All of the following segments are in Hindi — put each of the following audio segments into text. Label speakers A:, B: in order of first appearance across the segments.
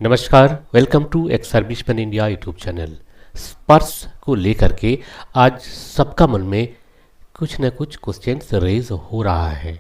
A: नमस्कार, welcome to ex serviceman India YouTube channel. Sparsh को लेकर के आज सबका मन में कुछ न कुछ क्वेश्चंस रेज हो रहा है,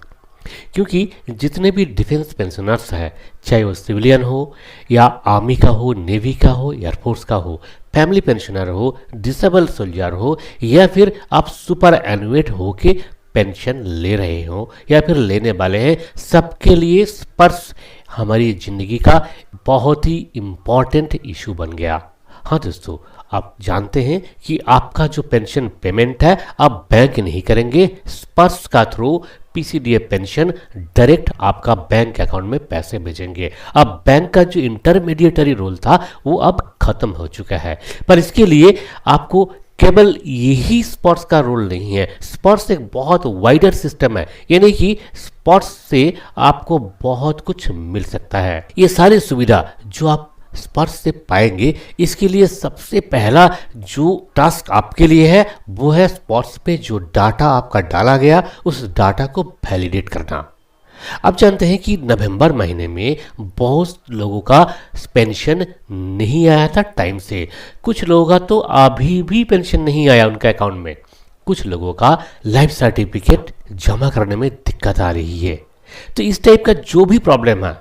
A: क्योंकि जितने भी डिफेंस पेंशनर्स हैं, चाहे वो सिविलियन हो या आर्मी का हो, नेवी का हो, एयरफोर्स का हो, फैमिली पेंशनर हो, डिसेबल सोल्जर हो, या फिर आप सुपर एनुएट हो के पेंशन ले रहे हो या फिर लेने वाले हैं, सबके लिए स्पर्श हमारी ज़िंदगी का बहुत ही इम्पॉर्टेंट इशू बन गया। हाँ दोस्तों, आप जानते हैं कि आपका जो पेंशन पेमेंट है आप बैंक नहीं करेंगे, स्पर्श का थ्रू पीसीडीएफ पेंशन डायरेक्ट आपका बैंक अकाउंट में पैसे भेजेंगे। अब बैंक का जो इंटरमीडिएटरी रोल था वो अब खत्म हो चुका है, पर इसके लिए आपको केवल यही स्पर्श का रोल नहीं है। स्पर्श एक बहुत वाइडर सिस्टम है, यानी कि स्पर्श से आपको बहुत कुछ मिल सकता है। ये सारी सुविधा जो आप स्पर्श से पाएंगे, इसके लिए सबसे पहला जो टास्क आपके लिए है वो है स्पर्श पे जो डाटा आपका डाला गया उस डाटा को वैलिडेट करना। आप जानते हैं कि नवंबर महीने में बहुत लोगों का पेंशन नहीं आया था टाइम से। कुछ लोगों का तो अभी भी पेंशन नहीं आया उनका अकाउंट में। कुछ लोगों का लाइफ सर्टिफिकेट जमा करने में दिक्कत आ रही है। तो इस टाइप का जो भी प्रॉब्लम है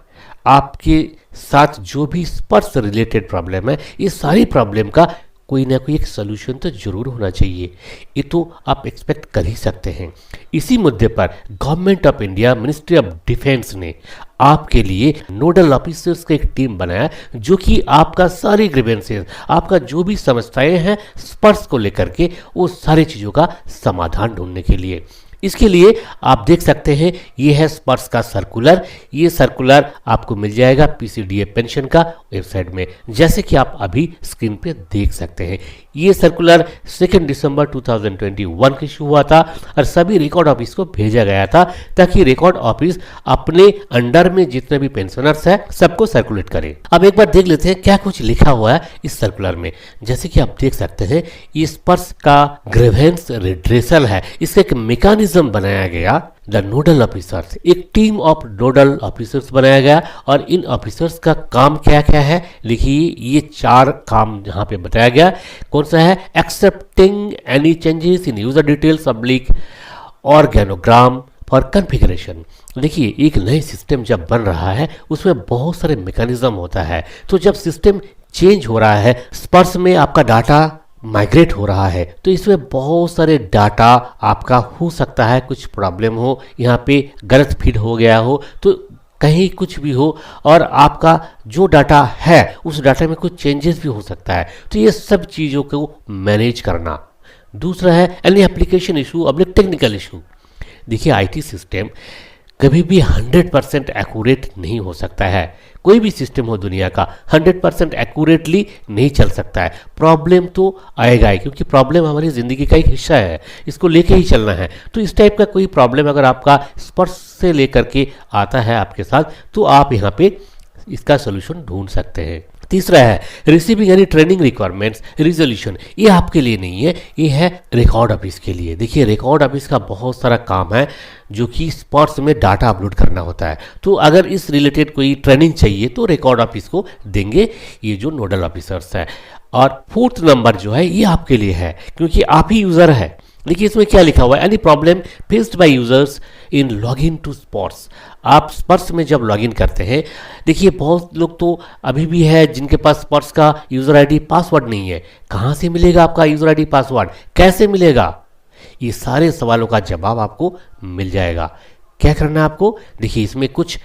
A: आपके साथ, जो भी स्पर्श रिलेटेड प्रॉब्लम है, ये सारी प्रॉब्लम का कोई ना कोई एक सोल्यूशन तो जरूर होना चाहिए। ये तो आप एक्सपेक्ट कर ही सकते हैं। इसी मुद्दे पर government of India, ministry of defence ने आपके लिए नोडल ऑफिसर्स का एक टीम बनाया जो कि आपका सारी ग्रीवेंसेस, आपका जो भी समस्याएं हैं स्पर्श को लेकर के, वो सारी चीज़ों का समाधान ढूंढने के लिए। इसके लिए आप देख सकते हैं ये है स्पर्श का सर्कुलर। ये सर्कुलर आपको मिल जाएगा पीसीडीएफ पेंशन का वेबसाइट में, जैसे कि आप अभी स्क्रीन पे देख सकते हैं। ये सर्कुलर 2 दिसंबर 2021 को इशू हुआ था और सभी रिकॉर्ड ऑफिस को भेजा गया था ताकि रिकॉर्ड ऑफिस अपने अंडर में जितने भी पेंशनर्स हैं सबको सर्कुलेट करे। अब एक बार देख लेते हैं क्या कुछ लिखा हुआ है इस सर्कुलर में। जैसे कि आप देख सकते हैं ये स्पर्श का ग्रीवेंस रिड्रेसल है। इसका एक मैकेनिज्म बनाया गया, द नोडल ऑफिसर्स, एक टीम ऑफ नोडल ऑफिसर्स बनाया गया। और इन ऑफिसर्स का काम क्या क्या है लिखिए, ये 4 काम यहाँ पे बताया गया। कौन सा है? Accepting any changes in user details oblique organogram for configuration. देखिए, एक नए सिस्टम जब बन रहा है उसमें बहुत सारे मैकेनिज्म होता है। तो जब सिस्टम चेंज हो रहा है, स्पर्श में आपका डाटा माइग्रेट हो रहा है, तो इसमें बहुत सारे डाटा आपका हो सकता है कुछ प्रॉब्लम हो, यहाँ पे गलत फीड हो गया हो, तो कहीं कुछ भी हो और आपका जो डाटा है उस डाटा में कुछ चेंजेस भी हो सकता है। तो ये सब चीज़ों को मैनेज करना। दूसरा है any application issue oblique technical issue. देखिए, आईटी सिस्टम कभी भी 100% एक्यूरेट नहीं हो सकता है। कोई भी सिस्टम हो दुनिया का 100% एक्यूरेटली नहीं चल सकता है। प्रॉब्लम तो आएगा ही, क्योंकि प्रॉब्लम हमारी ज़िंदगी का एक हिस्सा है, इसको लेके ही चलना है। तो इस टाइप का कोई प्रॉब्लम अगर आपका स्पर्श से लेकर के आता है आपके साथ, तो आप यहाँ पे इसका सोल्यूशन ढूंढ सकते हैं। तीसरा है receiving any training requirements resolution. ये आपके लिए नहीं है, ये है रिकॉर्ड ऑफिस के लिए। देखिए, रिकॉर्ड ऑफिस का बहुत सारा काम है जो कि स्पर्श में डाटा अपलोड करना होता है। तो अगर इस रिलेटेड कोई ट्रेनिंग चाहिए तो रिकॉर्ड ऑफिस को देंगे ये जो नोडल ऑफिसर्स है। और 4th नंबर जो है ये आपके लिए है, क्योंकि आप ही यूज़र है। देखिए, इसमें क्या लिखा हुआ है, any problem faced by users in login to Sparsh. आप स्पर्श में जब लॉगिन करते हैं, देखिए बहुत लोग तो अभी भी है जिनके पास स्पर्श का यूज़र आईडी पासवर्ड नहीं है। कहाँ से मिलेगा आपका यूज़र आईडी पासवर्ड, कैसे मिलेगा? ये सारे सवालों का जवाब आपको मिल जाएगा। क्या करना है आपको? देखिए, इसमें कुछ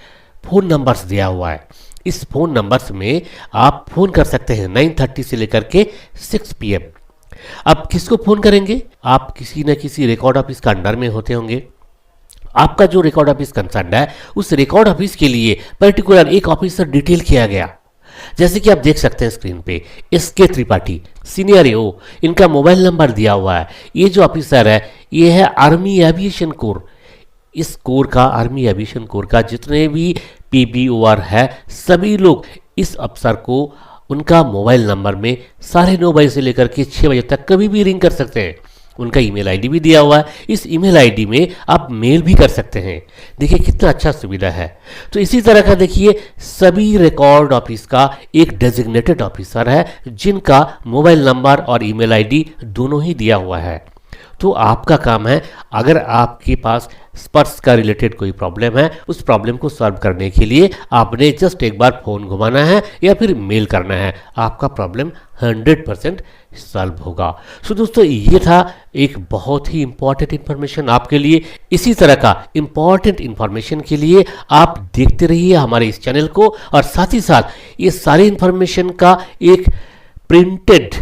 A: फ़ोन नंबर्स दिया हुआ है। इस फ़ोन नंबर्स में आप फ़ोन कर सकते हैं 9:30 से लेकर के 6 PM। अब किसको फ़ोन करेंगे? आप किसी न किसी रिकॉर्ड ऑफिस का अंडर में होते होंगे। आपका जो रिकॉर्ड ऑफिस कंसर्न है उस रिकॉर्ड ऑफिस के लिए पर्टिकुलर एक ऑफिसर डिटेल किया गया। जैसे कि आप देख सकते हैं स्क्रीन पे, SK त्रिपाठी सीनियर AO, इनका मोबाइल नंबर दिया हुआ है। ये जो ऑफिसर है ये है आर्मी एविएशन कोर। इस कोर का, आर्मी एविएशन कोर का जितने भी PBOR है, सभी लोग इस अफसर को उनका मोबाइल नंबर में 9:30 बजे से लेकर के 6 बजे तक कभी भी रिंग कर सकते हैं। उनका ईमेल आईडी भी दिया हुआ है। इस ईमेल आईडी में आप मेल भी कर सकते हैं। देखिए कितना अच्छा सुविधा है। तो इसी तरह का देखिए सभी रिकॉर्ड ऑफिस का एक डेजिग्नेटेड ऑफिसर है जिनका मोबाइल नंबर और ईमेल आईडी दोनों ही दिया हुआ है। तो आपका काम है, अगर आपके पास स्पर्श का रिलेटेड कोई प्रॉब्लम है, उस प्रॉब्लम को सॉल्व करने के लिए आपने जस्ट एक बार फ़ोन घुमाना है या फिर मेल करना है, आपका प्रॉब्लम 100% सॉल्व होगा। सो दोस्तों, ये था एक बहुत ही इंपॉर्टेंट इन्फॉर्मेशन आपके लिए। इसी तरह का इंपॉर्टेंट इन्फॉर्मेशन के लिए आप देखते रहिए हमारे इस चैनल को, और साथ ही साथ ये सारी इन्फॉर्मेशन का एक प्रिंटेड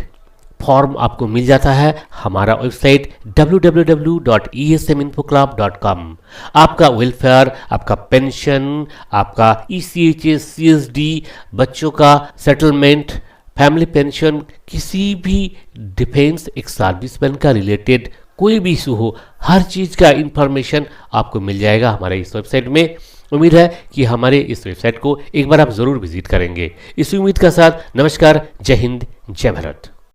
A: फॉर्म आपको मिल जाता है हमारा वेबसाइट www.esminfoclub.com। आपका वेलफेयर, आपका पेंशन, आपका ECHS, CSD, बच्चों का सेटलमेंट, फैमिली पेंशन, किसी भी डिफेंस एक सर्विसमैन का रिलेटेड कोई भी इशू हो, हर चीज़ का इंफॉर्मेशन आपको मिल जाएगा हमारे इस वेबसाइट में। उम्मीद है कि हमारे इस वेबसाइट को एक बार आप ज़रूर विजिट करेंगे। इस उम्मीद के साथ नमस्कार, जय हिंद, जय भारत।